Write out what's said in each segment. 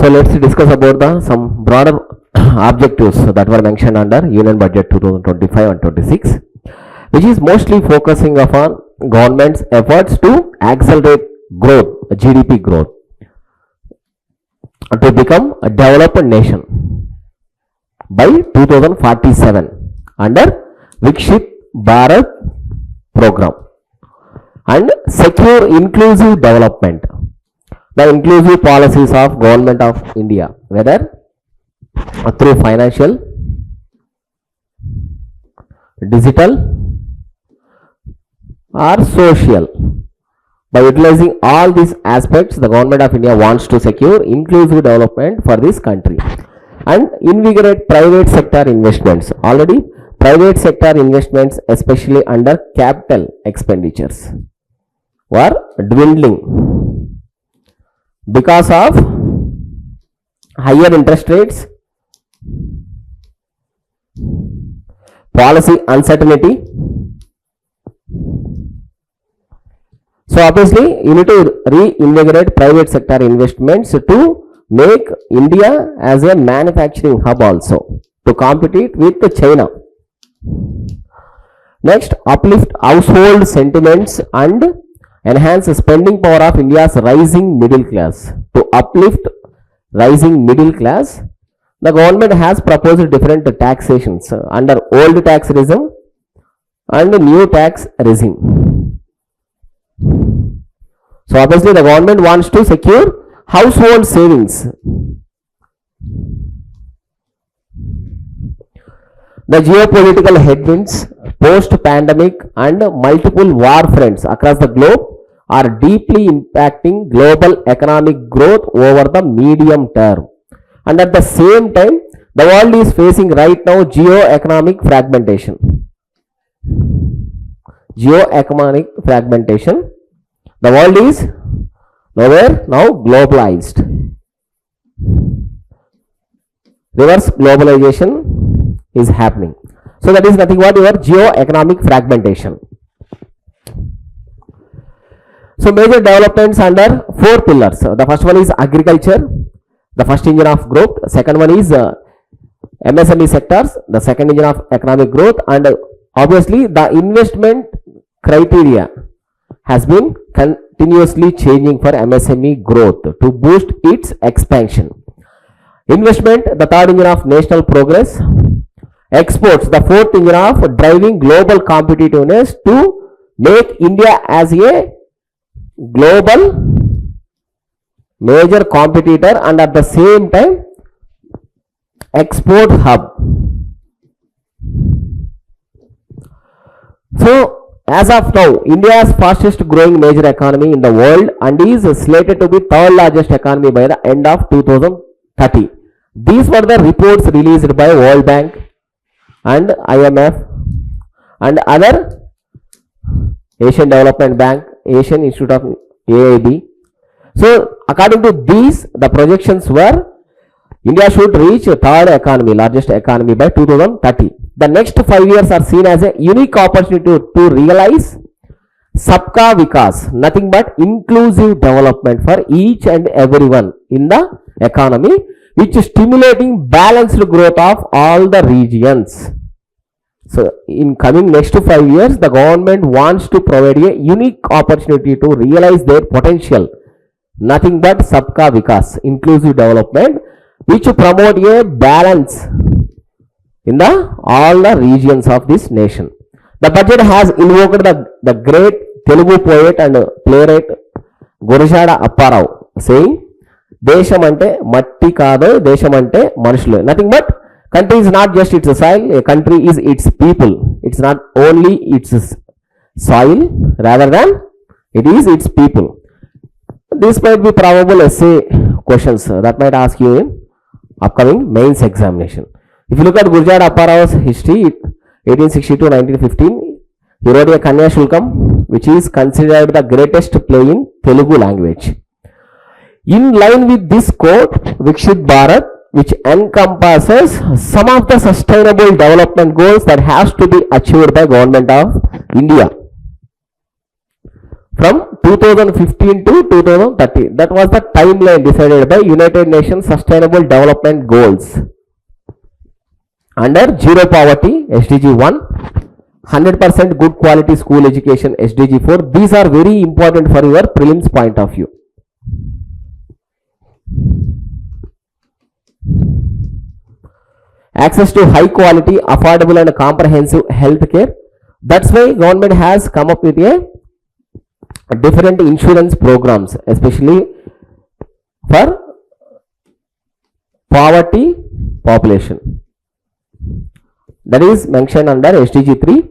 So let's discuss about some broader objectives that were mentioned under Union Budget 2025 and 26, which is mostly focusing upon government's efforts to accelerate growth, GDP growth, to become a developed nation by 2047 under Vikshit Bharat program, and secure inclusive development. The inclusive policies of Government of India, whether through financial, digital or social. By utilizing all these aspects, the Government of India wants to secure inclusive development for this country and invigorate private sector investments. Already private sector investments, especially under capital expenditures, were dwindling because of higher interest rates, policy uncertainty. So obviously you need to reinvigorate private sector investments to make India as a manufacturing hub also, to compete with China. Next, uplift household sentiments and enhance the spending power of India's rising middle class. To uplift rising middle class, the government has proposed different taxations under old tax regime and new tax regime. So obviously the government wants to secure household savings. The geopolitical headwinds, post-pandemic and multiple war fronts across the globe are deeply impacting global economic growth over the medium term. And at the same time, the world is facing right now geo-economic fragmentation. Geo-economic fragmentation. The world is nowhere now globalized. Reverse globalization is happening. So that is nothing but your geo-economic fragmentation. So major developments under 4 pillars. The first one is agriculture, the first engine of growth. Second one is MSME sectors, the second engine of economic growth. And obviously the investment criteria has been continuously changing for MSME growth to boost its expansion. Investment, the third engine of national progress. Exports, the fourth engine of driving global competitiveness to make India as a global major competitor and at the same time export hub. So as of now, India's fastest growing major economy in the world and is slated to be third largest economy by the end of 2030. These were the reports released by World Bank and IMF and other Asian Development Bank, Asian Institute of AIB. So according to these, the projections were India should reach third economy, largest economy by 2030. The next 5 years are seen as a unique opportunity to realize Sabka Vikas, nothing but inclusive development for each and everyone in the economy, which is stimulating balanced growth of all the regions. So in coming next 5 years, the government wants to provide a unique opportunity to realize their potential, nothing but Sabka Vikas, inclusive development, which promote a balance in all the regions of this nation. The budget has invoked the great Telugu poet and playwright Gurjada Apparao, saying, Desham ante matti kaadu, Desham ante manusulu. Nothing but country is not just its soil, a country is its people. It's not only its soil, rather than it is its people. This might be probable essay questions that might ask you in upcoming mains examination. If you look at Gurjada Apparao's history, 1860 to 1915, he wrote a Kanya Shulkam, which is considered the greatest play in Telugu language. In line with this quote, Vikshit Bharat, which encompasses some of the sustainable development goals that has to be achieved by Government of India from 2015 to 2030. That was the timeline decided by United Nations Sustainable Development Goals. Under zero poverty, SDG 1, 100% good quality school education, SDG 4. These are very important for your prelims point of view. Access to high quality, affordable and comprehensive health care. That's why government has come up with a different insurance programs, especially for poverty population. That is mentioned under SDG 3.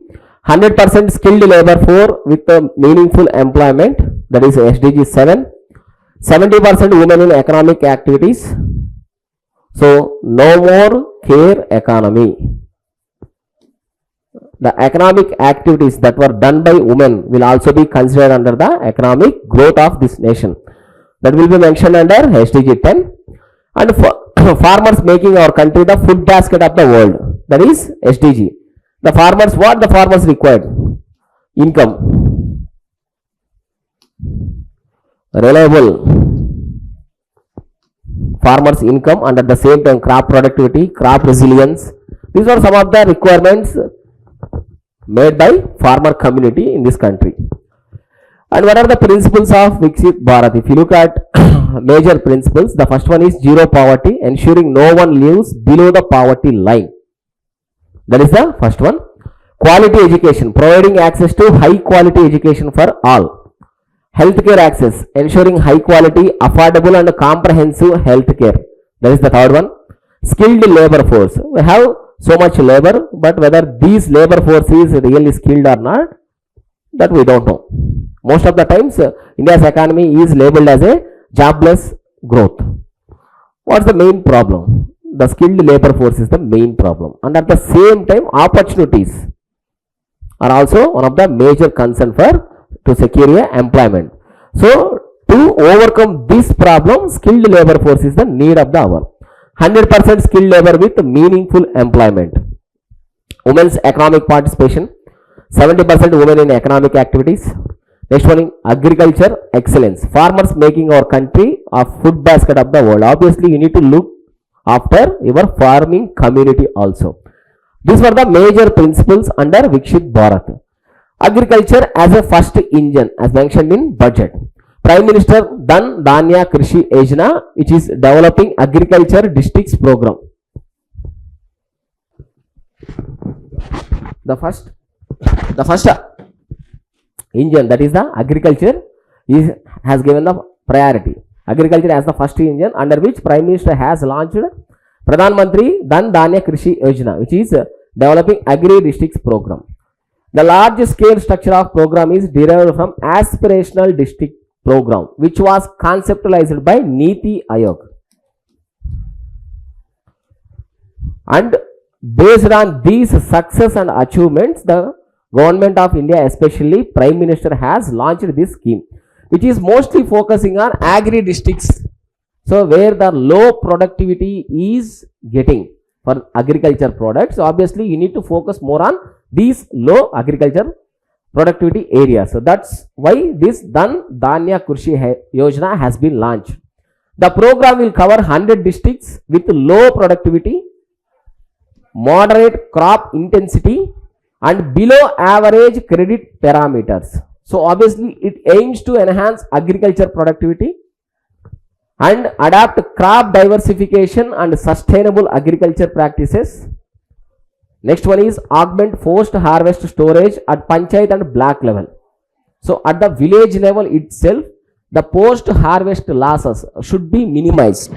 100% skilled labor for with meaningful employment. That is SDG 7. 70% women in economic activities. So no more care economy. The economic activities that were done by women will also be considered under the economic growth of this nation. That will be mentioned under SDG 10. And for farmers making our country the food basket of the world. That is SDG. The farmers, what the farmers required? Income. Reliable farmers income, under the same time crop productivity, crop resilience. These are some of the requirements made by farmer community in this country. And what are the principles of Viksit Bharat? If you look at major principles, the first one is zero poverty, ensuring no one lives below the poverty line. That is the first one. Quality education, providing access to high quality education for all. Healthcare access, ensuring high quality, affordable and comprehensive healthcare. That is the third one. Skilled labor force. We have so much labor, but whether these labor force is really skilled or not, that we don't know. Most of the times, India's economy is labeled as a jobless growth. What's the main problem? The skilled labor force is the main problem. And at the same time, opportunities are also one of the major concern to secure employment. So, to overcome this problem, skilled labor force is the need of the hour. 100% skilled labor with meaningful employment. Women's economic participation, 70% women in economic activities. Next one, agriculture excellence. Farmers making our country a food basket of the world. Obviously, you need to look after your farming community also. These were the major principles under Viksit Bharat. Agriculture as a first engine, as mentioned in budget. Prime Minister Dhan Dhanya Krishi Yojana, which is developing agriculture districts program. The first engine, that is the agriculture, has given the priority. Agriculture as the first engine, under which Prime Minister has launched Pradhan Mantri Dhan Dhanya Krishi Yojana, which is developing agri districts program. The large scale structure of program is derived from aspirational district program, which was conceptualized by NITI Aayog. And based on these success and achievements, the Government of India, especially Prime Minister, has launched this scheme, which is mostly focusing on agri districts. So where the low productivity is getting for agriculture products, so obviously you need to focus more on these low agriculture productivity areas. So that's why this Dhan Dhanya Krishi Yojana has been launched. The program will cover 100 districts with low productivity, moderate crop intensity and below average credit parameters. So obviously it aims to enhance agriculture productivity and adapt crop diversification and sustainable agriculture practices. Next one is augment post harvest storage at panchayat and block level. So at the village level itself, the post harvest losses should be minimized.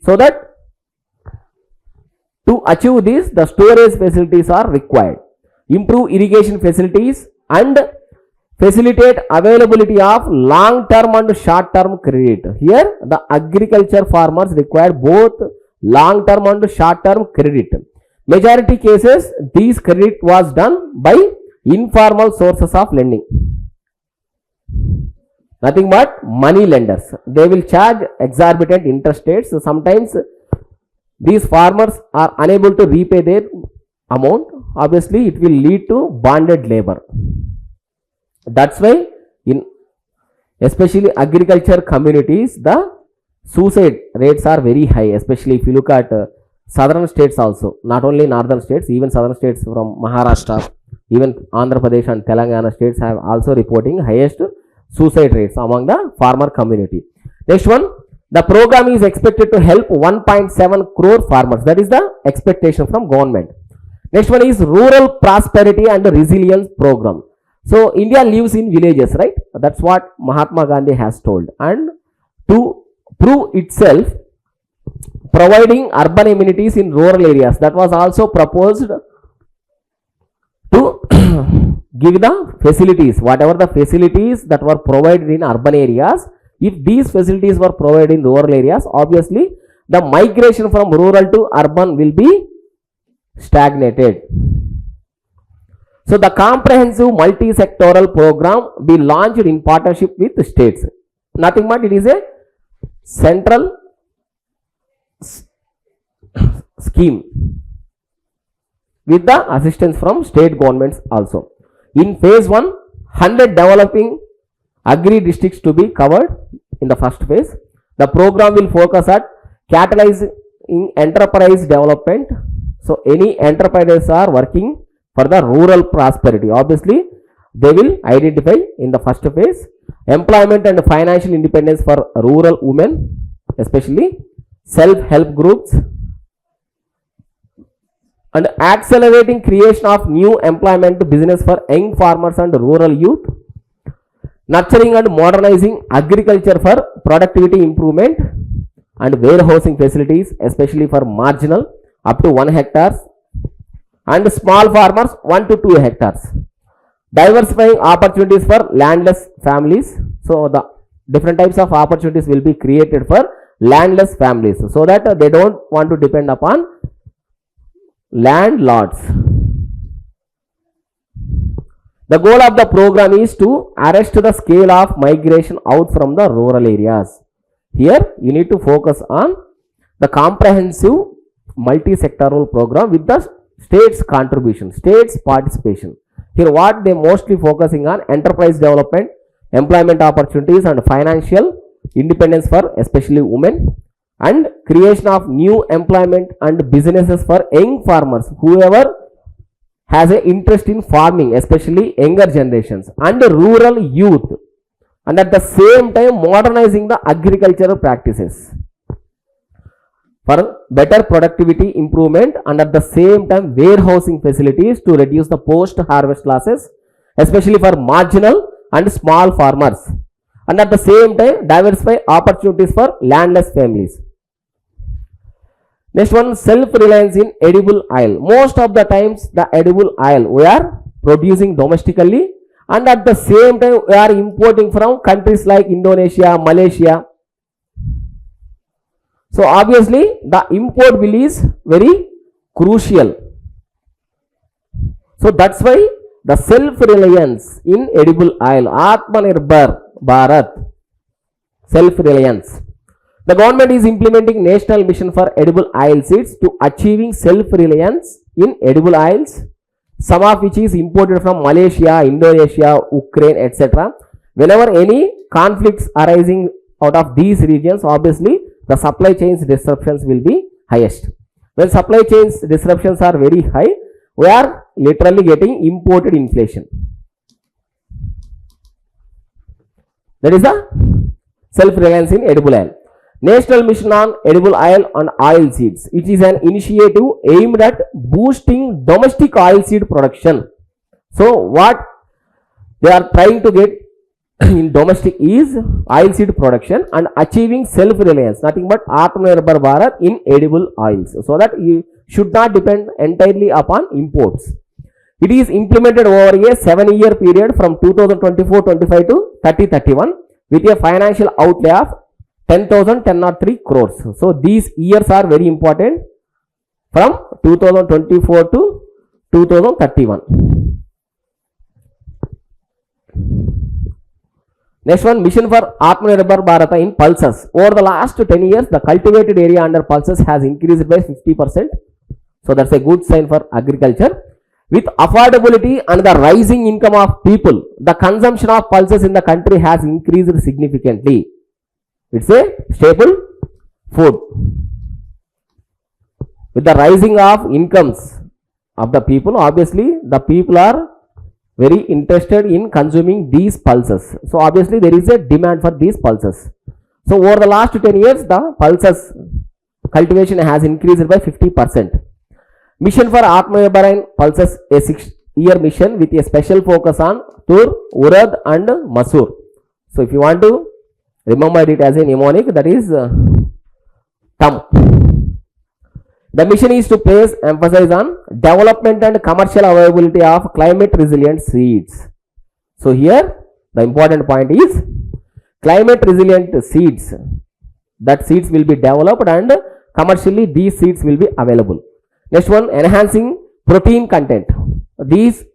So that to achieve this, the storage facilities are required. Improve irrigation facilities and facilitate availability of long-term and short-term credit. Here, the agriculture farmers require both long-term and short-term credit. Majority cases, these credit was done by informal sources of lending. Nothing but money lenders. They will charge exorbitant interest rates. So sometimes these farmers are unable to repay their amount. Obviously, it will lead to bonded labor. That's why especially agriculture communities, the suicide rates are very high, especially if you look at southern states also, not only northern states, even southern states from Maharashtra, even Andhra Pradesh and Telangana states have also reporting highest suicide rates among the farmer community. Next one, the program is expected to help 1.7 crore farmers. That is the expectation from government. Next one is rural prosperity and resilience program. So India lives in villages, right? That's what Mahatma Gandhi has told. And to prove itself, providing urban amenities in rural areas, that was also proposed to give the facilities, whatever the facilities that were provided in urban areas, if these facilities were provided in rural areas, obviously the migration from rural to urban will be stagnated. So the comprehensive multi-sectoral program be launched in partnership with the states. Nothing but it is a central scheme with the assistance from state governments also. In phase 1, 100 developing agri districts to be covered in the first phase. The program will focus at catalyzing enterprise development. So any enterprises are working for the rural prosperity. Obviously, they will identify in the first phase employment and financial independence for rural women, especially self-help groups, and accelerating creation of new employment business for young farmers and rural youth, nurturing and modernizing agriculture for productivity improvement, and warehousing facilities, especially for marginal up to 1 hectares and small farmers 1 to 2 hectares, diversifying opportunities for landless families. So the different types of opportunities will be created for landless families, so that they don't want to depend upon landlords. The goal of the program is to arrest the scale of migration out from the rural areas. Here you need to focus on the comprehensive multi-sectoral program with the states contribution, states participation. Here what they mostly focusing on enterprise development, employment opportunities and financial independence for especially women, and creation of new employment and businesses for young farmers, whoever has an interest in farming, especially younger generations, and rural youth, and at the same time modernizing the agricultural practices for better productivity improvement, and at the same time warehousing facilities to reduce the post harvest losses, especially for marginal and small farmers, and at the same time diversify opportunities for landless families. Next one, self-reliance in edible oil. Most of the times the edible oil we are producing domestically, and at the same time we are importing from countries like Indonesia, Malaysia. So obviously the import bill is very crucial. So that's why the self-reliance in edible oil, Atmanirbhar Bharat, self-reliance. The government is implementing national mission for edible oil seeds to achieving self-reliance in edible oils, some of which is imported from Malaysia, Indonesia, Ukraine, etc. Whenever any conflicts arising out of these regions, obviously the supply chains disruptions will be highest. When supply chains disruptions are very high, we are literally getting imported inflation. That is the self-reliance in edible oil. National Mission on Edible Oil and Oil Seeds. It is an initiative aimed at boosting domestic oil seed production. So what they are trying to get in domestic is oil seed production and achieving self-reliance, nothing but Atmanirbhar Bharat in edible oils, so that you should not depend entirely upon imports. It is implemented over a 7-year period from 2024-25 to 30-31 with a financial outlay of 10,1003 crores. So these years are very important from 2024 to 2031. Next one, mission for Atmanirbhar Bharat in pulses. Over the last 10 years, the cultivated area under pulses has increased by 50%. So that's a good sign for agriculture. With affordability and the rising income of people, the consumption of pulses in the country has increased significantly. It's a staple food. With the rising of incomes of the people, obviously the people are very interested in consuming these pulses. So obviously there is a demand for these pulses. So over the last 10 years, the pulses cultivation has increased by 50%. Mission for ABHIRAM pulses, a 6-year mission with a special focus on Tur, Urad and Masur. So if you want to remember it as a mnemonic, that is TUM. The mission is to place emphasis on development and commercial availability of climate resilient seeds. So here the important point is climate resilient seeds. That seeds will be developed and commercially these seeds will be available. Next one, enhancing protein content. These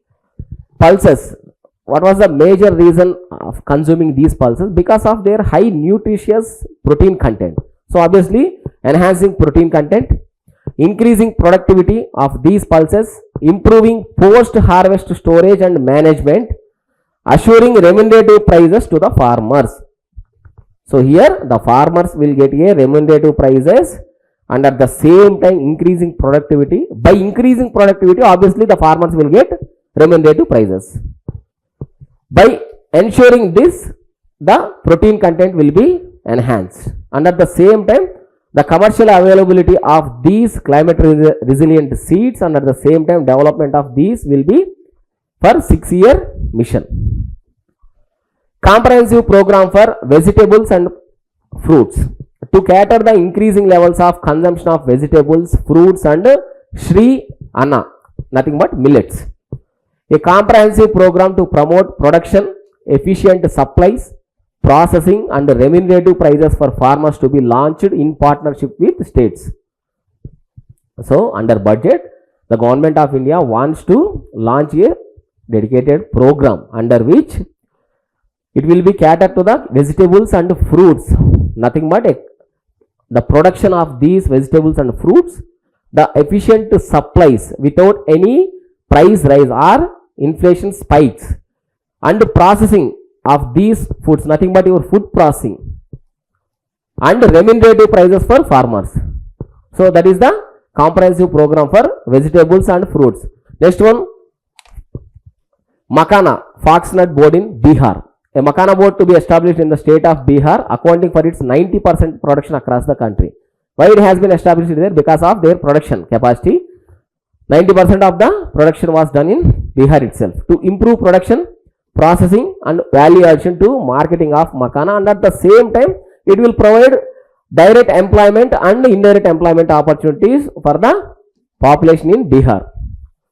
pulses, what was the major reason of consuming these pulses? Because of their high nutritious protein content. So obviously enhancing protein content, increasing productivity of these pulses, improving post harvest storage and management, assuring remunerative prices to the farmers. So here the farmers will get a remunerative prices and at the same time increasing productivity. By increasing productivity, obviously the farmers will get remunerative prices. By ensuring this, the protein content will be enhanced and at the same time the commercial availability of these climate resilient seeds and at the same time development of these will be for 6-year mission. Comprehensive program for vegetables and fruits to cater the increasing levels of consumption of vegetables, fruits and Shri Anna, nothing but millets. A comprehensive program to promote production, efficient supplies, processing and remunerative prices for farmers to be launched in partnership with states. So under budget, the government of India wants to launch a dedicated program under which it will be catered to the vegetables and fruits, nothing but the production of these vegetables and fruits, the efficient supplies without any price rise or inflation spikes, and processing of these foods, nothing but your food processing, and remunerative prices for farmers. So that is the comprehensive program for vegetables and fruits. Next one, Makana Foxnut Board in Bihar. A Makana board to be established in the state of Bihar, accounting for its 90% production across the country. Why it has been established there? Because of their production capacity. 90% of the production was done in Bihar itself. To improve production, processing and value addition to marketing of Makana, and at the same time it will provide direct employment and indirect employment opportunities for the population in Bihar.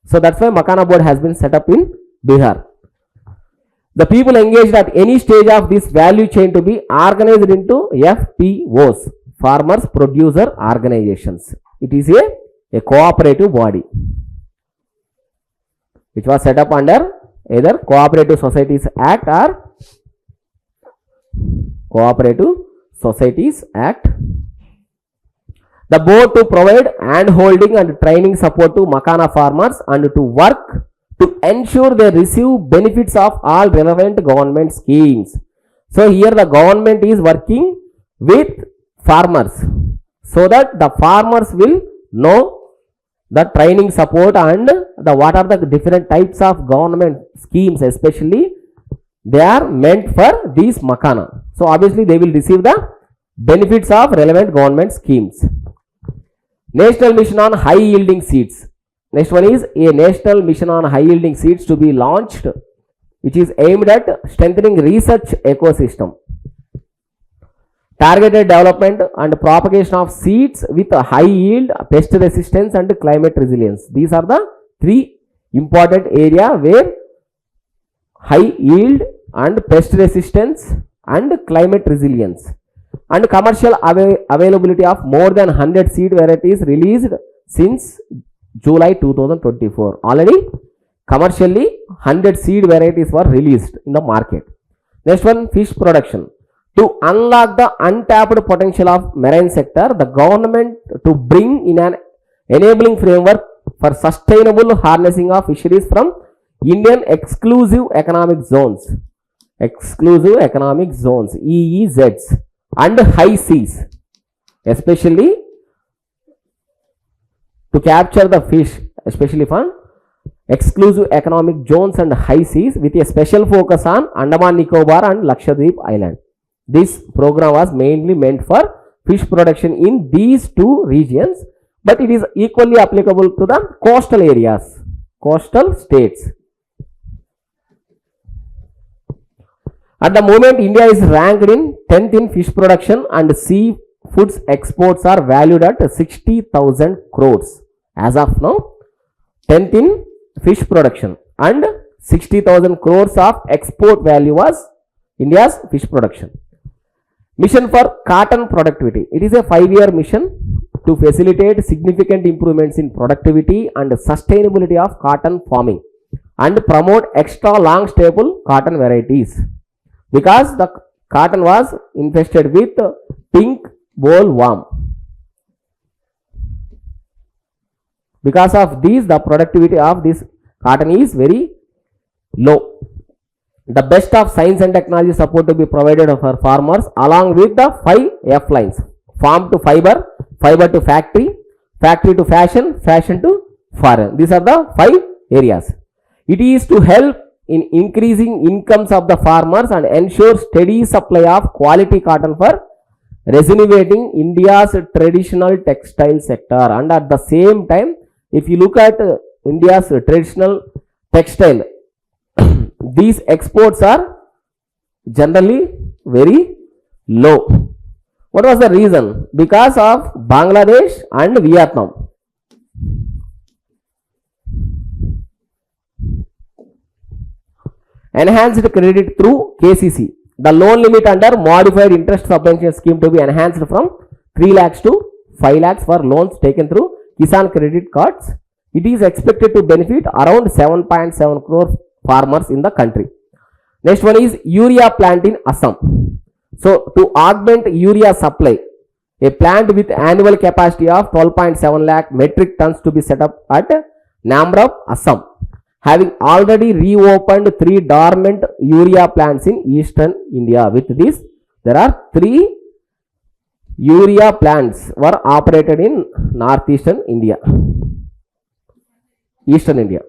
So that's why Makana board has been set up in Bihar. The people engaged at any stage of this value chain to be organized into FPOs, Farmers Producer Organizations. It is a cooperative body which was set up under either Cooperative Societies Act or Cooperative Societies Act. The board to provide hand-holding and training support to Makana farmers and to work to ensure they receive benefits of all relevant government schemes. So here the government is working with farmers so that the farmers will know the training support and the what are the different types of government schemes, especially they are meant for these Makana. So obviously they will receive the benefits of relevant government schemes. National Mission on High Yielding Seeds. Next one is a national mission on high yielding seeds to be launched, which is aimed at strengthening research ecosystem, targeted development and propagation of seeds with a high yield, pest resistance and climate resilience. These are the three important areas where high yield and pest resistance and climate resilience and commercial availability of more than 100 seed varieties released since July 2024. Already commercially 100 seed varieties were released in the market. Next one, fish production. To unlock the untapped potential of marine sector, the government to bring in an enabling framework for sustainable harnessing of fisheries from Indian exclusive economic zones, EEZs, and high seas, especially to capture the fish, especially from exclusive economic zones and high seas, with a special focus on Andaman Nicobar and Lakshadweep Island. This program was mainly meant for fish production in these two regions, but it is equally applicable to the coastal areas, coastal states. At the moment, India is ranked in 10th in fish production, and seafoods exports are valued at 60,000 crores. As of now, 10th in fish production and 60,000 crores of export value was India's fish production. Mission for cotton productivity. It is a 5-year mission to facilitate significant improvements in productivity and sustainability of cotton farming and promote extra long staple cotton varieties. Because the cotton was infested with pink bollworm. Because of these, the productivity of this cotton is very low. The best of science and technology support to be provided for farmers along with the 5 F lines: farm to fiber, fiber to factory, factory to fashion, fashion to foreign. These are the 5 areas. It is to help in increasing incomes of the farmers and ensure steady supply of quality cotton for rejuvenating India's traditional textile sector. And at the same time, if you look at India's traditional textile, these exports are generally very low. What was the reason? Because of Bangladesh and Vietnam. Enhanced credit through KCC. The loan limit under modified interest subvention scheme to be enhanced from 3 lakhs to 5 lakhs for loans taken through Kisan credit cards. It is expected to benefit around 7.7 crore farmers in the country. Next one is urea plant in Assam. So to augment urea supply, a plant with annual capacity of 12.7 lakh metric tons to be set up at Namrup, Assam, having already reopened 3 dormant urea plants in eastern India. With this, there are 3 urea plants were operated in northeastern India, eastern India.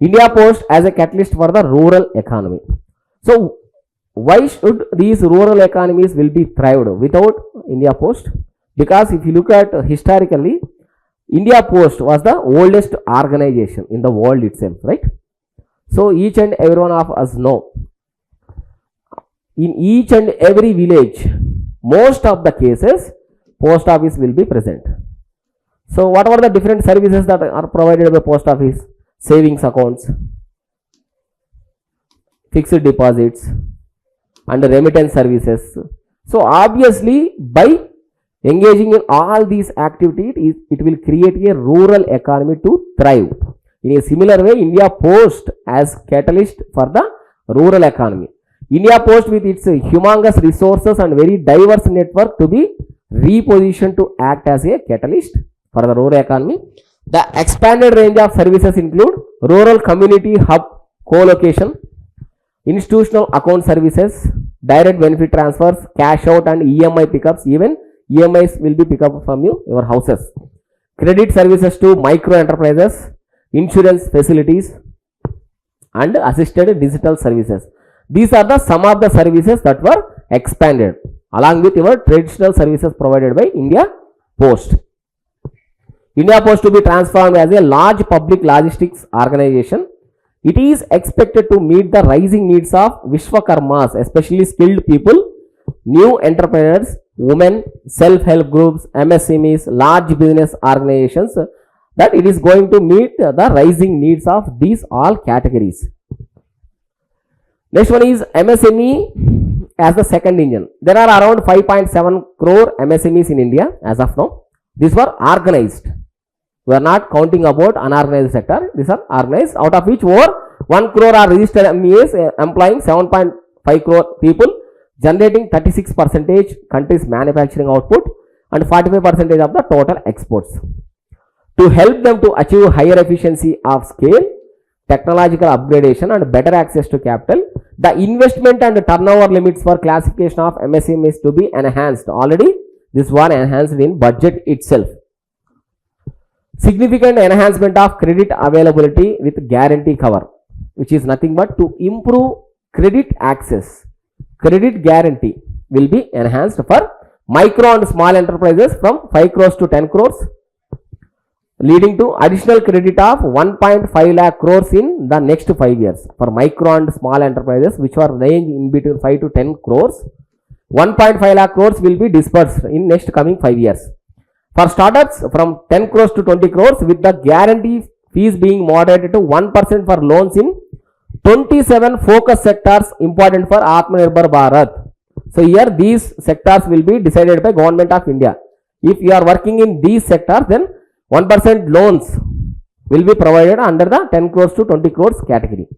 India Post as a catalyst for the rural economy. So why should these rural economies will be thrived without India Post? Because if you look at historically, India Post was the oldest organization in the world itself, right? So each and every one of us know, in each and every village, most of the cases, post office will be present. So what are the different services that are provided by post office? Savings accounts, fixed deposits, and remittance services. So obviously, by engaging in all these activities, it will create a rural economy to thrive. In a similar way, India Post as catalyst for the rural economy. India Post with its humongous resources and very diverse network to be repositioned to act as a catalyst for the rural economy. The expanded range of services include rural community hub co-location, institutional account services, direct benefit transfers, cash out and EMI pickups. Even EMIs will be picked up from your houses. Credit services to micro enterprises, insurance facilities, and assisted digital services. These are the some of the services that were expanded along with your traditional services provided by India Post. India Post to be transformed as a large public logistics organization. It is expected to meet the rising needs of Vishwakarmas, especially skilled people, new entrepreneurs, women, self-help groups, MSMEs, large business organizations, that it is going to meet the rising needs of these all categories. Next one is MSME as the second engine. There are around 5.7 crore MSMEs in India as of now. These were organized. We are not counting about unorganized sector. These are organized, out of which over 1 crore are registered MEAs employing 7.5 crore people. generating 36% country's manufacturing output and 45% of the total exports. To help them to achieve higher efficiency of scale, technological upgradation and better access to capital, the investment and turnover limits for classification of MSMEs to be enhanced. Already this one enhanced in budget itself. Significant enhancement of credit availability with guarantee cover, which is nothing but to improve credit access. Credit guarantee will be enhanced for micro and small enterprises from 5 crores to 10 crores, leading to additional credit of 1.5 lakh crores in the next 5 years. For micro and small enterprises which are range in between 5 to 10 crores, 1.5 lakh crores will be disbursed in next coming 5 years. For startups from 10 crores to 20 crores with the guarantee fees being moderated to 1% for loans in 27 focus sectors important for Atmanirbhar Bharat. So here these sectors will be decided by Government of India. If you are working in these sectors, then 1% loans will be provided under the 10 crores to 20 crores category.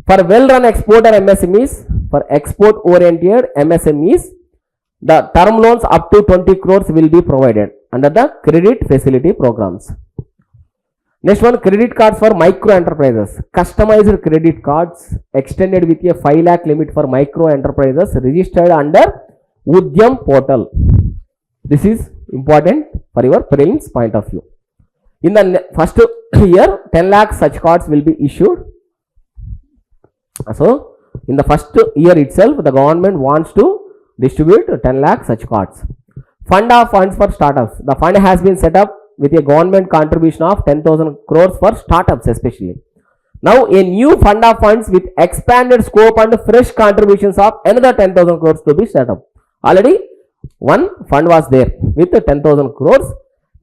For well-run exporter MSMEs, for export-oriented MSMEs, the term loans up to 20 crores will be provided under the credit facility programs. Next one, credit cards for micro enterprises. Customized credit cards extended with a 5 lakh limit for micro enterprises registered under Udyam portal. This is important for your prelims point of view. In the first year, 10 lakh such cards will be issued. So, in the first year itself, the government wants to distribute 10 lakh such cards. Fund of funds for startups. The fund has been set up with a government contribution of 10,000 crores for startups especially. Now, a new fund of funds with expanded scope and fresh contributions of another 10,000 crores to be set up. Already, one fund was there with 10,000 crores.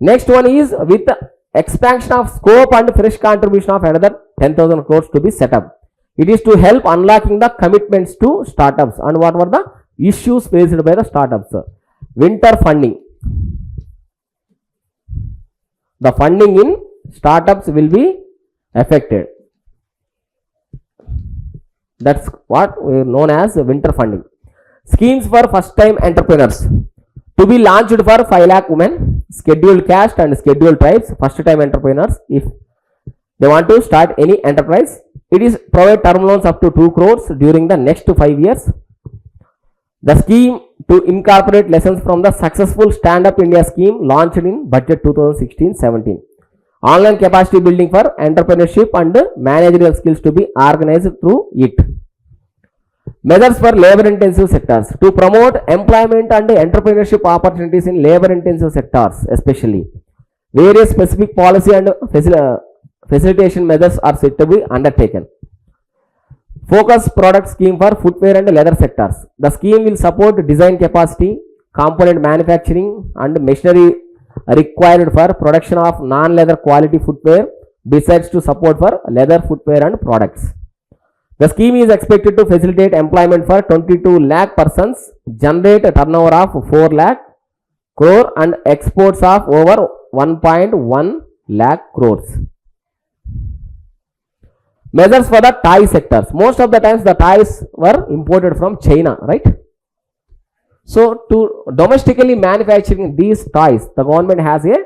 Next one is with expansion of scope and fresh contribution of another 10,000 crores to be set up. It is to help unlocking the commitments to startups. And what were the issues faced by the startups? Winter funding. The funding in startups will be affected. That's what is known as winter funding. Schemes for first time entrepreneurs to be launched for 5 lakh women, scheduled caste and scheduled tribes, first time entrepreneurs. If they want to start any enterprise, it is provide term loans up to 2 crores during the next 5 years. The scheme to incorporate lessons from the successful Stand Up India scheme launched in budget 2016-17. Online capacity building for entrepreneurship and managerial skills to be organized through it. Measures for labor intensive sectors to promote employment and entrepreneurship opportunities in labor intensive sectors especially. Various specific policy and facilitation measures are set to be undertaken. Focus product scheme for footwear and leather sectors. The scheme will support design capacity, component manufacturing and machinery required for production of non-leather quality footwear besides to support for leather footwear and products. The scheme is expected to facilitate employment for 22 lakh persons, generate a turnover of 4 lakh crore and exports of over 1.1 lakh crores. Measures for the tie sectors. Most of the times the ties were imported from China, right? So to domestically manufacturing these ties, the government has a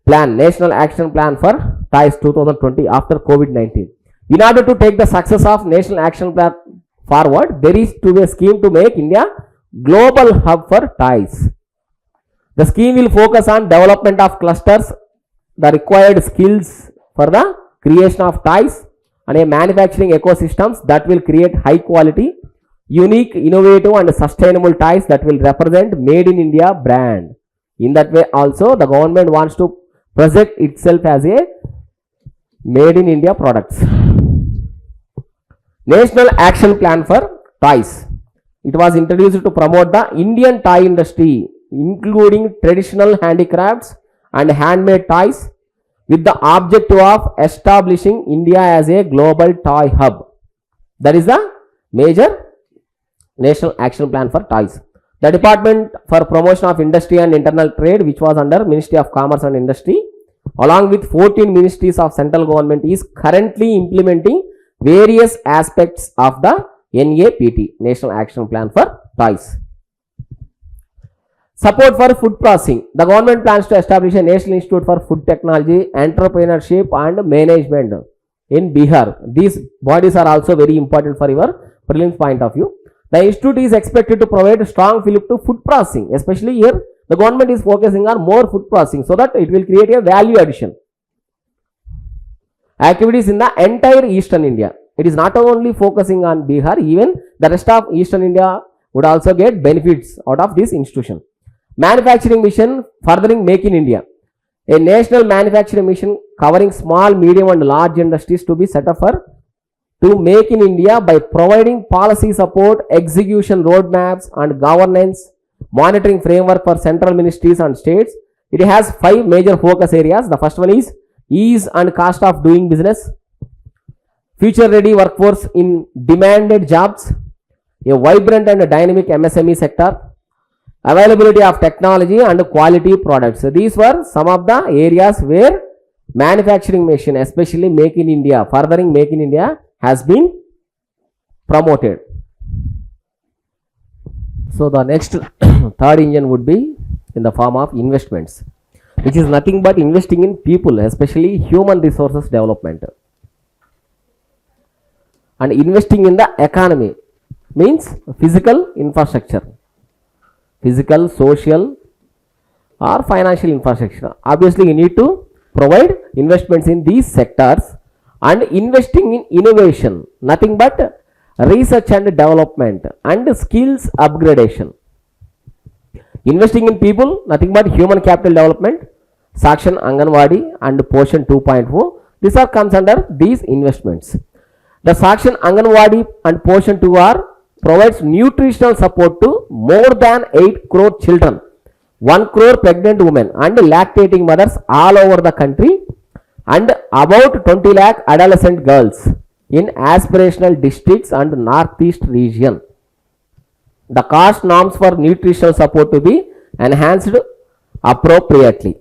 plan, National Action Plan for Ties 2020 after COVID-19. In order to take the success of National Action Plan forward, there is to be a scheme to make India global hub for ties. The scheme will focus on development of clusters, the required skills for the creation of ties and a manufacturing ecosystems that will create high quality, unique, innovative and sustainable ties that will represent Made in India brand. In that way also the government wants to present itself as a Made in India products. National Action Plan for Ties. It was introduced to promote the Indian tie industry, including traditional handicrafts and handmade ties, with the objective of establishing India as a global toy hub. That is the major National Action Plan for Ties. The Department for Promotion of Industry and Internal Trade, which was under Ministry of Commerce and Industry, along with 14 ministries of central government, is currently implementing various aspects of the NAPT, National Action Plan for toys. Support for food processing. The government plans to establish a National Institute for Food Technology, Entrepreneurship and Management in Bihar. These bodies are also very important for your prelims point of view. The institute is expected to provide strong fillip to food processing. Especially here, the government is focusing on more food processing so that it will create a value addition. Activities in the entire Eastern India. It is not only focusing on Bihar, even the rest of Eastern India would also get benefits out of this institution. Manufacturing mission furthering Make in India. A national manufacturing mission covering small, medium and large industries to be set up to make in India by providing policy support, execution roadmaps and governance, monitoring framework for central ministries and states. It has 5 major focus areas. The first one is ease and cost of doing business, future ready workforce in demanded jobs, a vibrant and dynamic MSME sector, availability of technology and quality products. So these were some of the areas where manufacturing mission, especially Make in India, furthering Make in India, has been promoted. So the next third engine would be in the form of investments, which is nothing but investing in people, especially human resources development. And investing in the economy means physical infrastructure, physical, social or financial infrastructure. Obviously you need to provide investments in these sectors. And investing in innovation, nothing but research and development and skills upgradation. Investing in people, nothing but human capital development, Section Anganwadi and Portion 2.4. These are comes under these investments. The Section Anganwadi and Portion 2 are provides nutritional support to more than 8 crore children, 1 crore pregnant women and lactating mothers all over the country, and about 20 lakh adolescent girls in aspirational districts and northeast region. The cost norms for nutritional support to be enhanced appropriately.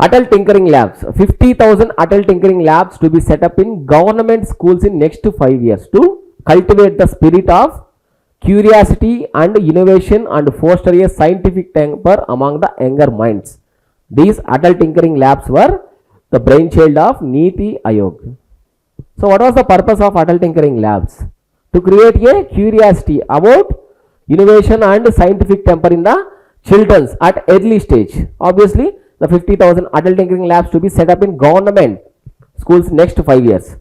Atal Tinkering Labs. 50,000 Atal Tinkering Labs to be set up in government schools in next 5 years to cultivate the spirit of curiosity and innovation and foster a scientific temper among the younger minds. These Atal Tinkering Labs were the brainchild of NITI Aayog. So what was the purpose of Atal Tinkering Labs? To create a curiosity about innovation and scientific temper in the children's at early stage. Obviously, the 50,000 Atal Tinkering Labs to be set up in government schools next 5 years.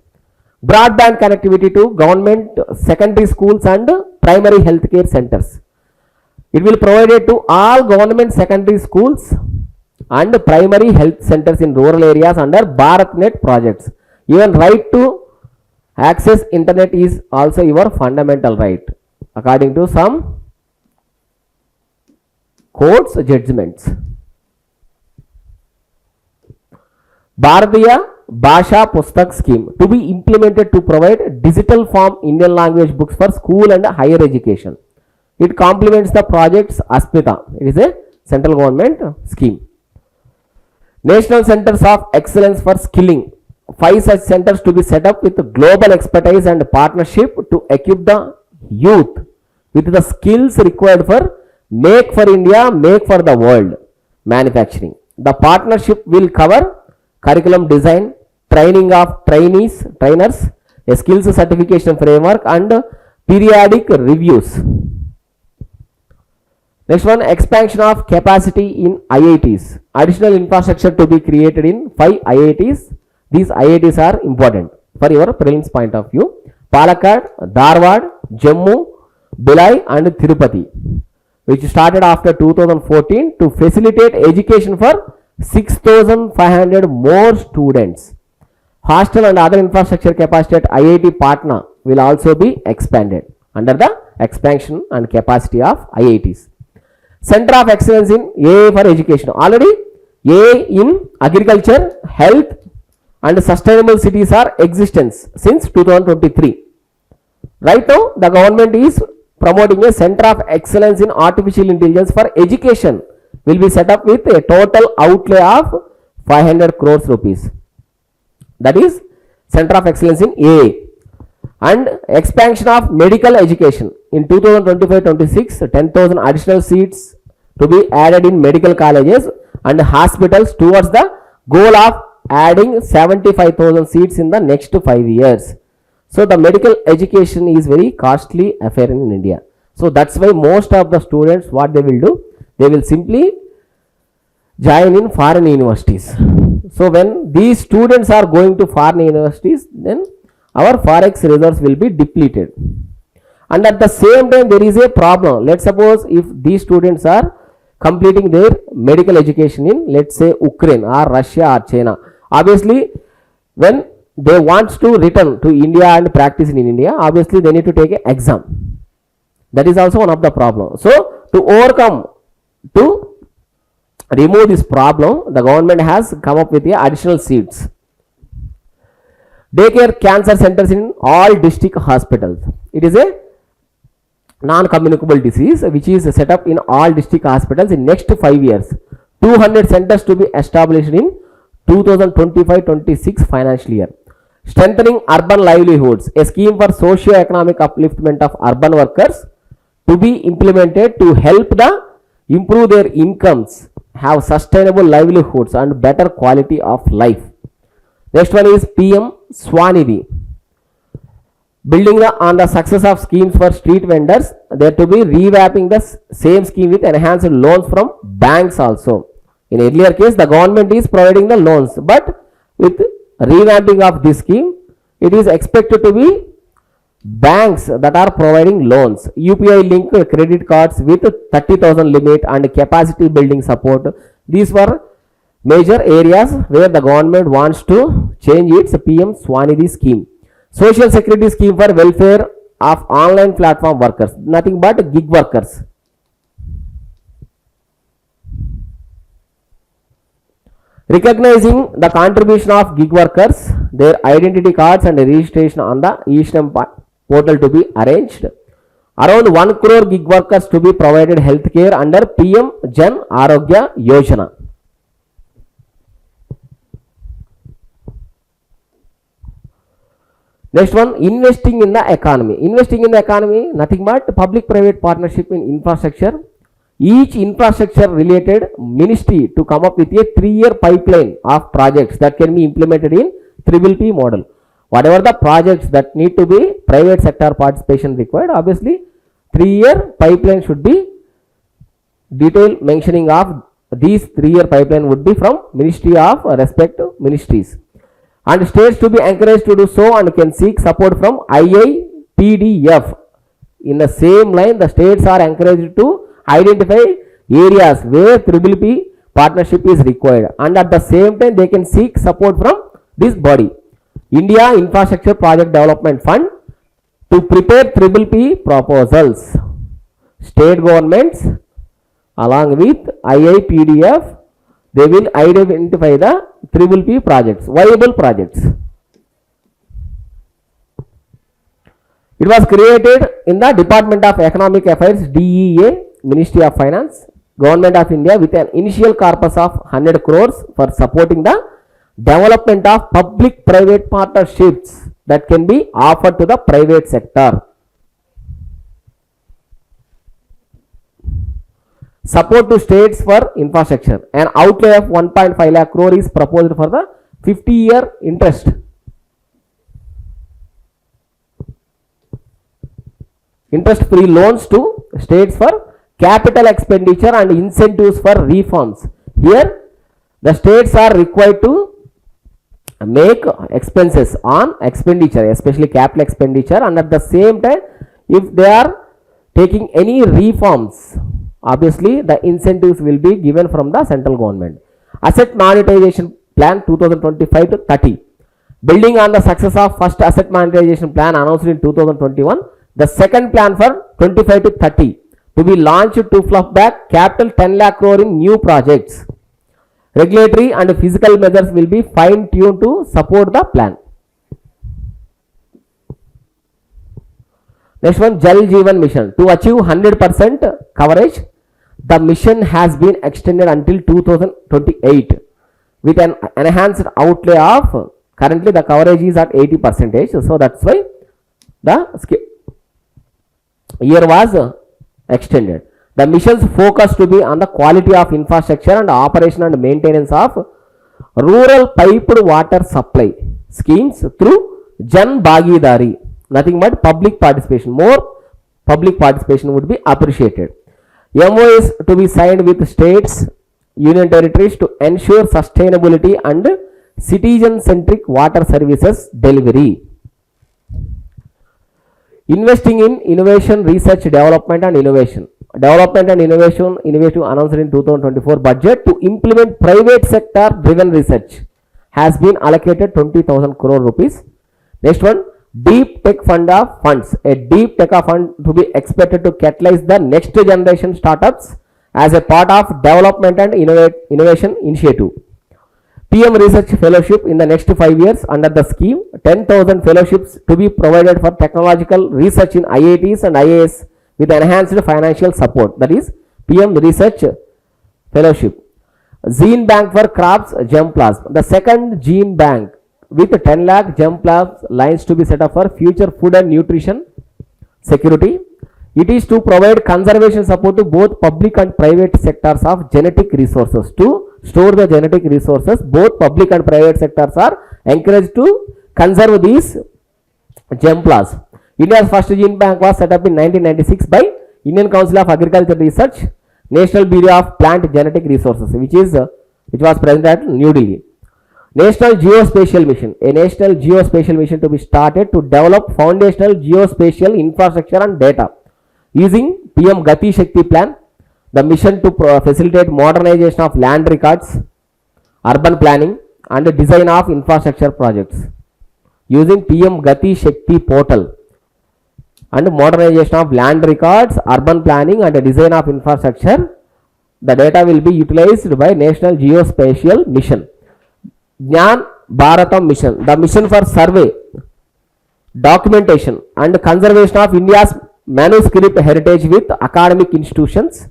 Broadband connectivity to government secondary schools and primary healthcare centers. It will provide it to all government secondary schools and primary health centers in rural areas under BharatNet projects. Even right to access internet is also your fundamental right according to some courts judgments. Bharatiya Bhasha Pustak scheme to be implemented to provide digital form Indian language books for school and higher education. It complements the project's Aspita. It is a central government scheme. National Centers of Excellence for Skilling. 5 such centers to be set up with global expertise and partnership to equip the youth with the skills required for Make for India, Make for the World manufacturing. The partnership will cover curriculum design, training of trainers, a skills certification framework and periodic reviews. Next one, expansion of capacity in IITs. Additional infrastructure to be created in 5 IITs. These IITs are important for your prelims point of view. Palakkad, Dharwad, Jammu, Bhilai and Tirupati, which started after 2014 to facilitate education for 6,500 more students. Hostel and other infrastructure capacity at IIT Patna will also be expanded under the expansion and capacity of IITs. Center of Excellence in AA for Education. Already AA in Agriculture, Health and Sustainable Cities are existence since 2023. Right now the government is promoting a Center of Excellence in Artificial Intelligence for Education will be set up with a total outlay of 500 crores rupees. That is Center of Excellence in AA. And expansion of medical education in 2025-26, 10,000 additional seats to be added in medical colleges and hospitals towards the goal of adding 75,000 seats in the next 5 years. So the medical education is very costly affair in India. So that's why most of the students, what they will do, they will simply join in foreign universities. So when these students are going to foreign universities, then our forex reserves will be depleted. And at the same time, there is a problem. Let's suppose if these students are completing their medical education in, let's say, Ukraine or Russia or China, obviously when they want to return to India and practice in India, obviously they need to take an exam. That is also one of the problems. So to overcome, to remove this problem, the government has come up with the additional seats. Daycare cancer centers in all district hospitals. It is a non-communicable disease which is set up in all district hospitals in next 5 years. 200 centers to be established in 2025-26 financial year. Strengthening urban livelihoods, a scheme for socio-economic upliftment of urban workers to be implemented to help the improve their incomes, have sustainable livelihoods and better quality of life. Next one is PM Swanidhi. Building on the success of schemes for street vendors, there to be revamping the same scheme with enhanced loans from banks also. In earlier case, the government is providing the loans, but with revamping of this scheme, it is expected to be banks that are providing loans. UPI linked credit cards with 30,000 limit and capacity building support. These were major areas where the government wants to change its PM Swanidhi scheme. Social security scheme for welfare of online platform workers, nothing but gig workers. Recognizing the contribution of gig workers, their identity cards and registration on the e-STEM portal to be arranged. Around 1 crore gig workers to be provided health care under PM Jan Arogya Yojana. Next one, investing in the economy. Investing in the economy, nothing but public-private partnership in infrastructure. Each infrastructure related ministry to come up with a 3-year pipeline of projects that can be implemented in PPP model. Whatever the projects that need to be private sector participation required, obviously 3-year pipeline should be detailed mentioning of these 3-year pipeline would be from Ministry of respective ministries. And states to be encouraged to do so and can seek support from IIPDF. In the same line, the states are encouraged to identify areas where PPP partnership is required, and at the same time they can seek support from this body, India Infrastructure Project Development Fund, to prepare PPP proposals. State governments along with IIPDF, they will identify the PPP projects, viable projects. It was created in the Department of Economic Affairs, DEA, Ministry of Finance, Government of India, with an initial corpus of 100 crores for supporting the development of public-private partnerships that can be offered to the private sector. Support to states for infrastructure. An outlay of 1.5 lakh crore is proposed for the 50-year interest. Interest-free loans to states for capital expenditure and incentives for reforms. Here, the states are required to make expenses on expenditure, especially capital expenditure, and at the same time, if they are taking any reforms, obviously the incentives will be given from the central government. Asset monetization plan 2025 to 30. Building on the success of first asset monetization plan announced in 2021, the second plan for 25 to 30 to be launched to fluff back capital 10 lakh crore in new projects. Regulatory and physical measures will be fine-tuned to support the plan. Next one, Jal Jeevan Mission. To achieve 100% coverage, the mission has been extended until 2028 with an enhanced outlay of, currently the coverage is at 80%. So that's why The year was extended. The mission's focus to be on the quality of infrastructure and operation and maintenance of rural piped water supply schemes through Jan Bhagidari. Nothing but public participation. More public participation would be appreciated. MOAs to be signed with states, union territories to ensure sustainability and citizen-centric water services delivery. Investing in innovation, research, development and innovation. Development and innovation initiative announced in 2024 budget to implement private sector driven research has been allocated 20,000 crore rupees. Next one, deep tech fund of funds. A deep tech fund to be expected to catalyze the next generation startups as a part of development and innovation initiative. PM Research Fellowship in the next 5 years under the scheme. 10,000 fellowships to be provided for technological research in IITs and IAS with enhanced financial support. That is PM Research Fellowship. Gene Bank for crops germplasm. The second gene bank with 10 lakh germplasm lines to be set up for future food and nutrition security. It is to provide conservation support to both public and private sectors of genetic resources. To store the genetic resources, both public and private sectors are encouraged to conserve these germplasm. India's first gene bank was set up in 1996 by Indian Council of Agricultural Research, National Bureau of Plant Genetic Resources, which was present at New Delhi. National Geospatial Mission. A national geospatial mission to be started to develop foundational geospatial infrastructure and data using PM Gati Shakti plan. The mission to facilitate modernization of land records, urban planning and design of infrastructure projects using PM Gati Shakti portal, and modernization of land records, urban planning and design of infrastructure. The data will be utilized by National Geospatial Mission. Jnana Bharatam Mission. The mission for survey, documentation and conservation of India's manuscript heritage with academic institutions,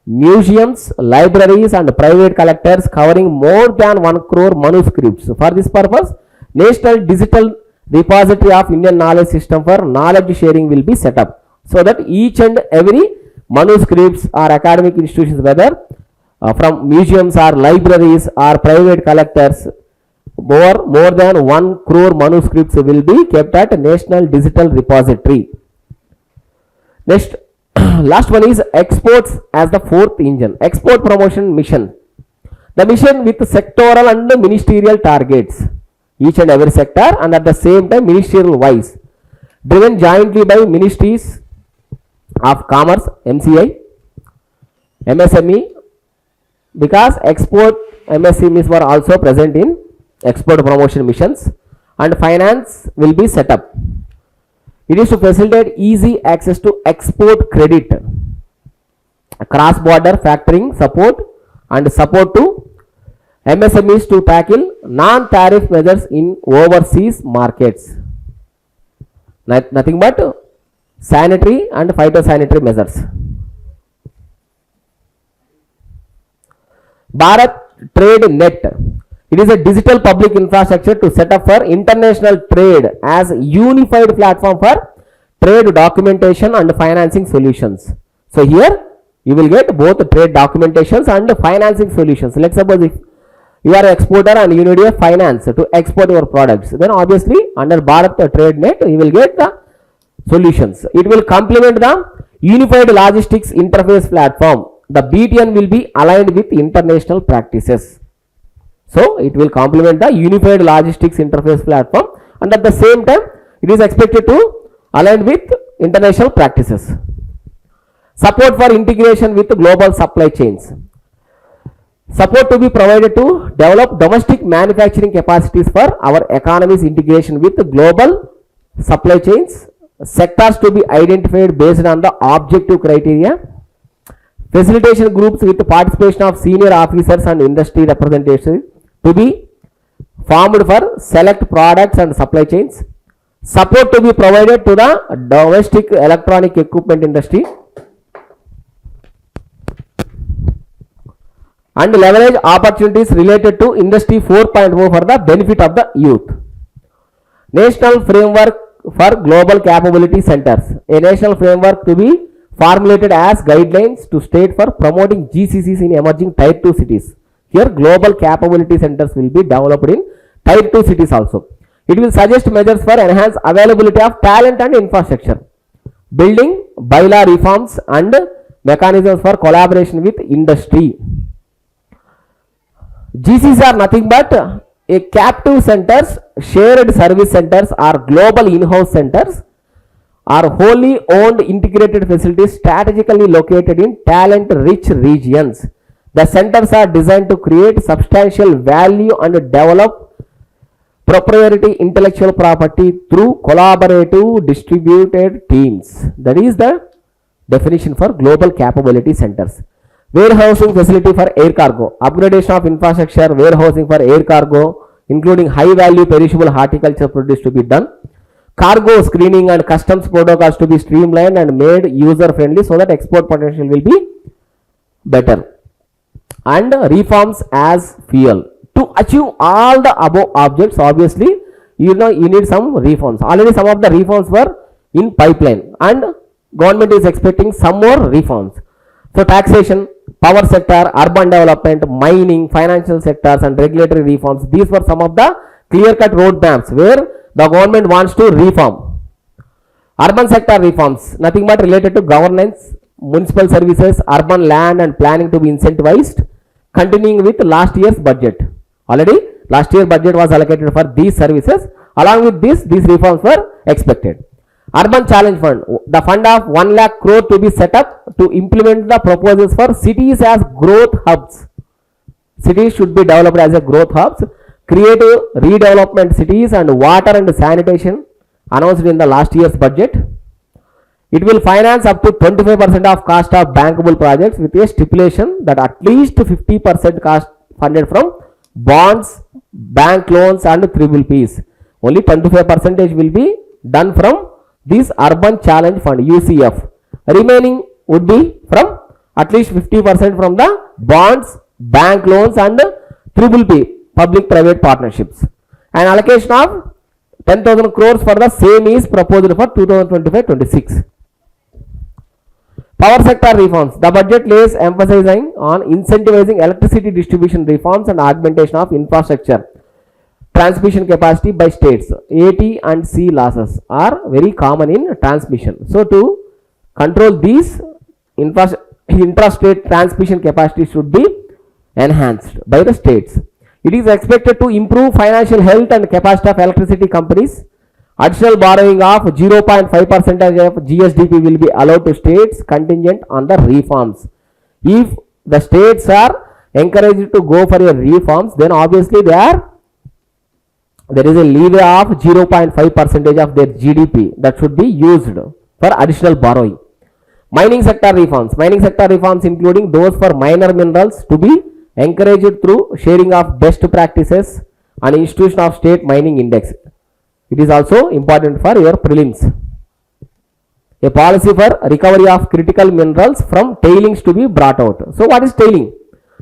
museums, libraries and private collectors covering more than 1 crore manuscripts. For this purpose, National Digital Repository of Indian Knowledge System for knowledge sharing will be set up, so that each and every manuscripts or academic institutions, whether from museums or libraries or private collectors, more than 1 crore manuscripts will be kept at National Digital Repository. Next, last one is exports as the fourth engine. Export promotion mission. The mission with sectoral and ministerial targets, each and every sector, and at the same time ministerial wise, driven jointly by ministries of commerce, MCI, MSME, because export MSMEs were also present in export promotion missions, and finance will be set up. It is to facilitate easy access to export credit, cross-border factoring support and support to MSMEs to tackle non-tariff measures in overseas markets. Nothing but sanitary and phytosanitary measures. Bharat Trade Net. It is a digital public infrastructure to set up for international trade as a unified platform for trade documentation and financing solutions. So here you will get both trade documentations and financing solutions. Let's suppose if you are an exporter and you need a finance to export your products, then obviously under Bharat Trade Net you will get the solutions. It will complement the unified logistics interface platform. The BTN will be aligned with international practices. So it will complement the unified logistics interface platform, and at the same time it is expected to align with international practices. Support for integration with global supply chains. Support to be provided to develop domestic manufacturing capacities for our economy's integration with global supply chains. Sectors to be identified based on the objective criteria. Facilitation groups with the participation of senior officers and industry representatives to be formed for select products and supply chains. Support to be provided to the domestic electronic equipment industry, and leverage opportunities related to Industry 4.0 for the benefit of the youth. National Framework for global capability centers, a national framework to be formulated as guidelines to state for promoting GCCs in emerging tier 2 cities. Here global capability centers will be developed in tier 2 cities also. It will suggest measures for enhanced availability of talent and infrastructure, building bylaw reforms and mechanisms for collaboration with industry. GCCs are nothing but a captive centers, shared service centers or global in-house centers are wholly owned integrated facilities strategically located in talent rich regions. The centers are designed to create substantial value and develop proprietary intellectual property through collaborative distributed teams. That is the definition for global capability centers. Warehousing facility for air cargo, upgradation of infrastructure, warehousing for air cargo, including high value perishable horticulture produce to be done. Cargo screening and customs protocols to be streamlined and made user friendly so that export potential will be better. And reforms as fuel. To achieve all the above objects, obviously you need some reforms. Already some of the reforms were in pipeline and government is expecting some more reforms. So taxation, power sector, urban development, mining, financial sectors and regulatory reforms, these were some of the clear-cut roadmaps where the government wants to reform. Urban sector reforms, nothing but related to governance, municipal services, urban land and planning to be incentivized, continuing with last year's budget. Already last year budget was allocated for these services. Along with this, these reforms were expected. Urban Challenge Fund, the fund of 1 lakh crore to be set up to implement the proposals for cities as growth hubs. Cities should be developed as a growth hubs. Creative redevelopment cities and water and sanitation announced in the last year's budget. It will finance up to 25% of cost of bankable projects with a stipulation that at least 50% cost funded from bonds, bank loans and triple Ps. Only 25% will be done from this Urban Challenge Fund UCF. Remaining would be from at least 50% from the bonds, bank loans and triple P public private partnerships. An allocation of 10,000 crores for the same is proposed for 2025-26. Power sector reforms. The budget lays emphasizing on incentivizing electricity distribution reforms and augmentation of infrastructure transmission capacity by states. AT and C losses are very common in transmission. So to control these intrastate transmission capacity should be enhanced by the states. It is expected to improve financial health and capacity of electricity companies. Additional borrowing of 0.5% of GSDP will be allowed to states contingent on the reforms. If the states are encouraged to go for a reforms, then obviously there is a leeway of 0.5% of their GDP that should be used for additional borrowing. Mining sector reforms. Mining sector reforms including those for minor minerals to be encouraged through sharing of best practices and institution of state mining index. It is also important for your prelims. A policy for recovery of critical minerals from tailings to be brought out. So what is tailing?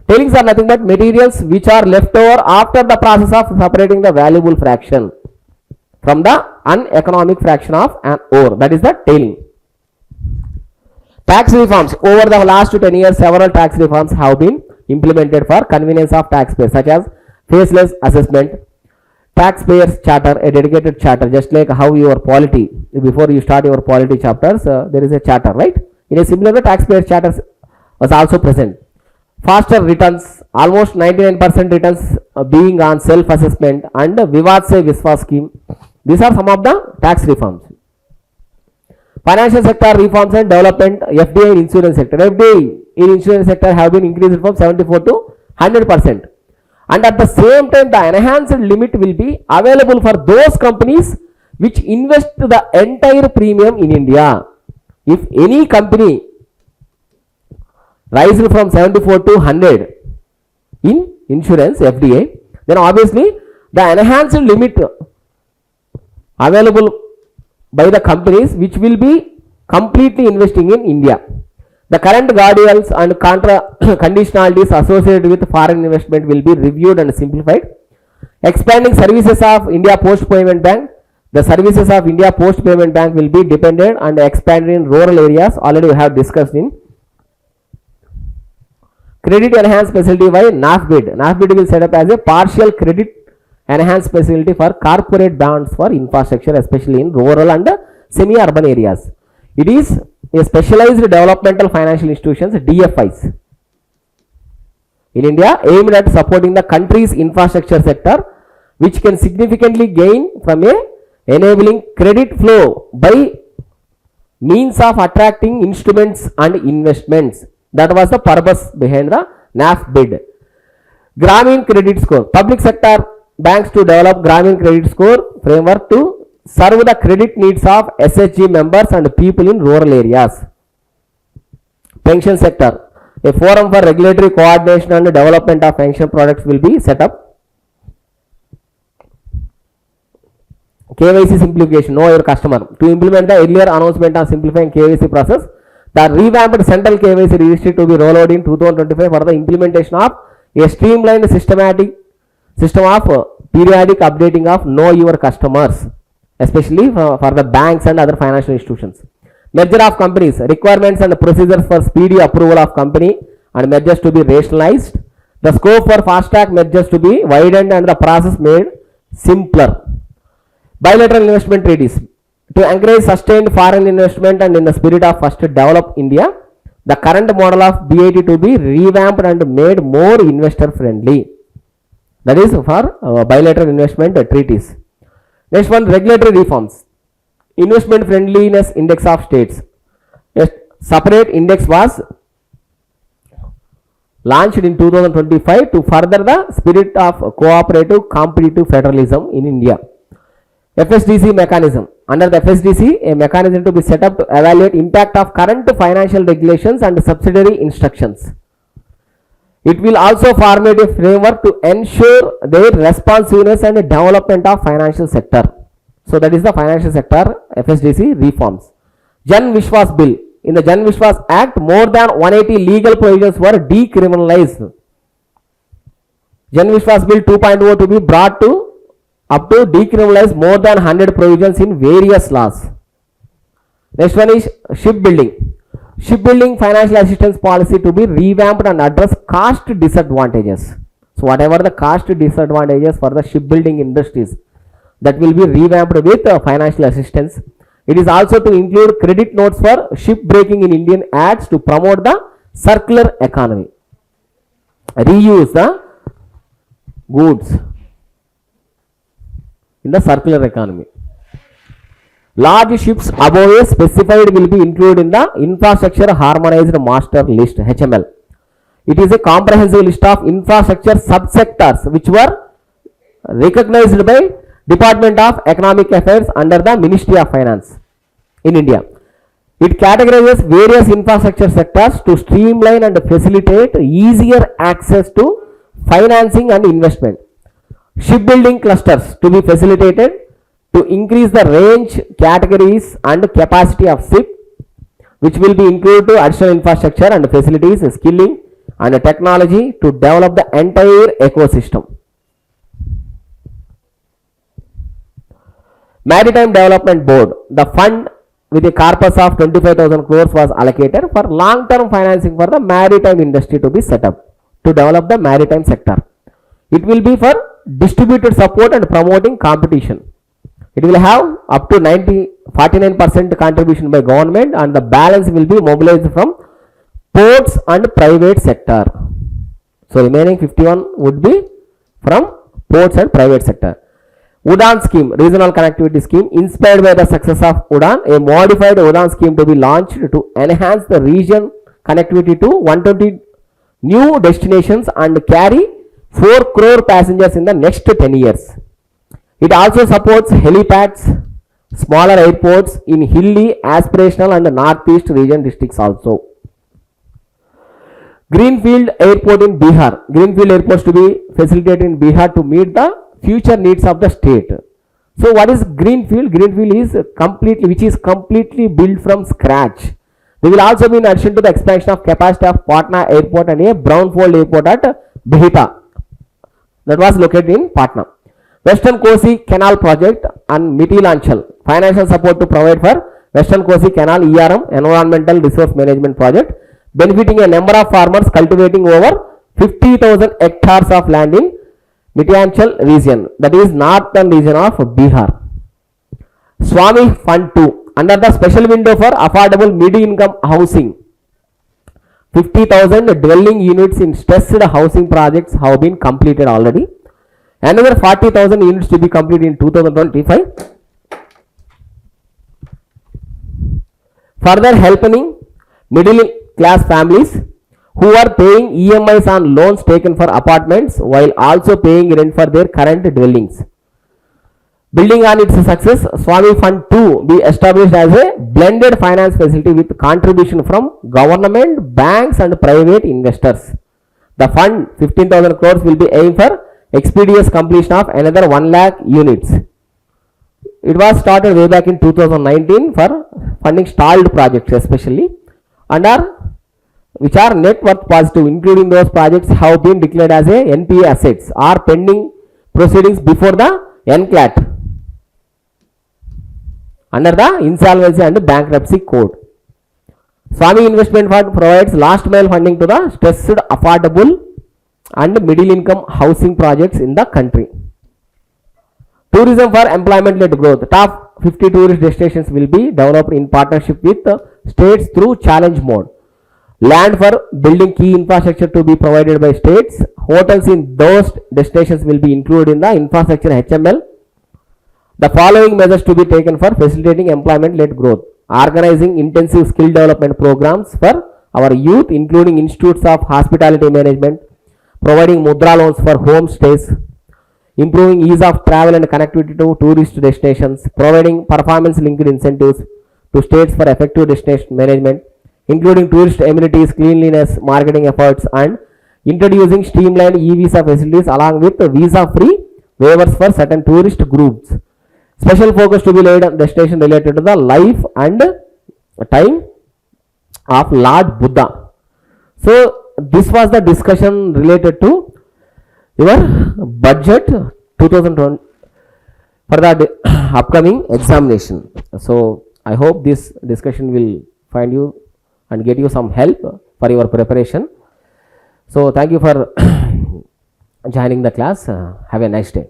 Tailings are nothing but materials which are left over after the process of separating the valuable fraction from the uneconomic fraction of an ore. That is the tailing. Tax reforms. Over the last 10 years, several tax reforms have been implemented for convenience of taxpayers, such as faceless assessment, taxpayers charter, a dedicated charter, just like how your polity, before you start your polity chapters, there is a charter, right? In a similar way, taxpayers charter was also present. Faster returns, almost 99% returns being on self-assessment, and Vivad Se Viswas scheme. These are some of the tax reforms. Financial sector reforms and development, FDI in insurance sector. FDI in insurance sector have been increased from 74 to 100%. And at the same time, the enhanced limit will be available for those companies which invest the entire premium in India. If any company rises from 74 to 100 in insurance FDI, then obviously the enhanced limit available by the companies which will be completely investing in India. The current guardrails and conditionalities associated with foreign investment will be reviewed and simplified. Expanding services of India Post Payment Bank, The services of India Post Payment Bank will be dependent and expanded in rural areas. Already we have discussed in. Credit enhanced facility by NAFBID. NAFBID will set up as a partial credit enhanced facility for corporate bonds for infrastructure, especially in rural and semi-urban areas. It is a specialized developmental financial institutions, DFIs, in India, aimed at supporting the country's infrastructure sector, which can significantly gain from a enabling credit flow by means of attracting instruments and investments. That was the purpose behind the NAFBID. Grameen credit score. Public sector banks to develop Grameen credit score framework to serve the credit needs of SHG members and people in rural areas. Pension sector. A forum for regulatory coordination and development of pension products will be set up. KYC simplification, know your customer. To implement the earlier announcement on simplifying KYC process, the revamped central KYC registry to be rolled out in 2025 for the implementation of a streamlined system of periodic updating of know your customers, especially for the banks and other financial institutions. Merger of companies, requirements and procedures for speedy approval of company and mergers to be rationalized. The scope for fast track mergers to be widened and the process made simpler. Bilateral investment treaties. To encourage sustained foreign investment and in the spirit of first develop India, the current model of BIT to be revamped and made more investor friendly. That is for bilateral investment treaties. Next one, regulatory reforms. Investment friendliness index of states. A separate index was launched in 2025 to further the spirit of cooperative competitive federalism in India. FSDC mechanism. Under the FSDC, a mechanism to be set up to evaluate impact of current financial regulations and subsidiary instructions. It will also formulate a framework to ensure their responsiveness and development of financial sector. So that is the financial sector FSDC reforms. Jan Vishwas Bill. In the Jan Vishwas Act, more than 180 legal provisions were decriminalized. Jan Vishwas Bill 2.0 to be brought to up to decriminalize more than 100 provisions in various laws. Next one is shipbuilding. Shipbuilding financial assistance policy to be revamped and address cost disadvantages. So whatever the cost disadvantages for the shipbuilding industries, that will be revamped with financial assistance. It is also to include credit notes for ship breaking in Indian ads to promote the circular economy. Reuse the goods in the circular economy. Large ships above a specified will be included in the infrastructure harmonized master list HML. It is a comprehensive list of infrastructure subsectors which were recognized by Department of Economic Affairs under the Ministry of Finance in India. It categorizes various infrastructure sectors to streamline and facilitate easier access to financing and investment. Shipbuilding clusters to be facilitated to increase the range, categories and capacity of ship, which will be included to additional infrastructure and facilities, skilling and technology to develop the entire ecosystem. Maritime Development Board. The fund with a corpus of 25,000 crores was allocated for long-term financing for the maritime industry to be set up to develop the maritime sector. It will be for distributed support and promoting competition. It will have up to 49% contribution by government and the balance will be mobilized from ports and private sector. So remaining 51 would be from ports and private sector. UDAN scheme, regional connectivity scheme, inspired by the success of UDAN, a modified UDAN scheme to be launched to enhance the region connectivity to 120 new destinations and carry 4 crore passengers in the next 10 years. It also supports helipads, smaller airports in hilly, aspirational and northeast region districts also. Greenfield Airport in Bihar. Greenfield airports to be facilitated in Bihar to meet the future needs of the state. So what is greenfield? Greenfield is completely built from scratch. There will also be in addition to the expansion of capacity of Patna airport and a brownfield airport at Behita that was located in Patna. Western Kosi Canal Project and Mithilanchal, financial support to provide for Western Kosi Canal ERM, Environmental Resource Management Project, benefiting a number of farmers cultivating over 50,000 hectares of land in Mithilanchal region, that is northern region of Bihar. Swami Fund 2, under the special window for affordable mid-income housing, 50,000 dwelling units in stressed housing projects have been completed already. Another 40,000 units to be completed in 2025. Further helping middle class families who are paying EMIs on loans taken for apartments while also paying rent for their current dwellings. Building on its success, Swami Fund 2 be established as a blended finance facility with contribution from government, banks and private investors. The fund 15,000 crores will be aimed for expeditious completion of another 1 lakh units. It was started way back in 2019 for funding stalled projects especially, and which are net worth positive, including those projects have been declared as a NPA assets or pending proceedings before the NCLAT under the Insolvency and Bankruptcy Code. Swami Investment Fund provides last mile funding to the stressed, affordable and middle income housing projects in the country. Tourism for employment led growth. Top 50 tourist destinations will be developed in partnership with states through challenge mode. Land for building key infrastructure to be provided by states. Hotels in those destinations will be included in the infrastructure HML. The following measures to be taken for facilitating employment led growth: organizing intensive skill development programs for our youth, including institutes of hospitality management, providing mudra loans for home stays, improving ease of travel and connectivity to tourist destinations, providing performance linked incentives to states for effective destination management, including tourist amenities, cleanliness, marketing efforts, and introducing streamlined e-visa facilities along with visa free waivers for certain tourist groups. Special focus to be laid on destination related to the life and time of Lord Buddha. So this was the discussion related to your budget 2020 for the upcoming examination. So I hope this discussion will find you and get you some help for your preparation. So thank you for joining the class. Have a nice day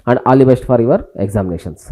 and all the best for your examinations.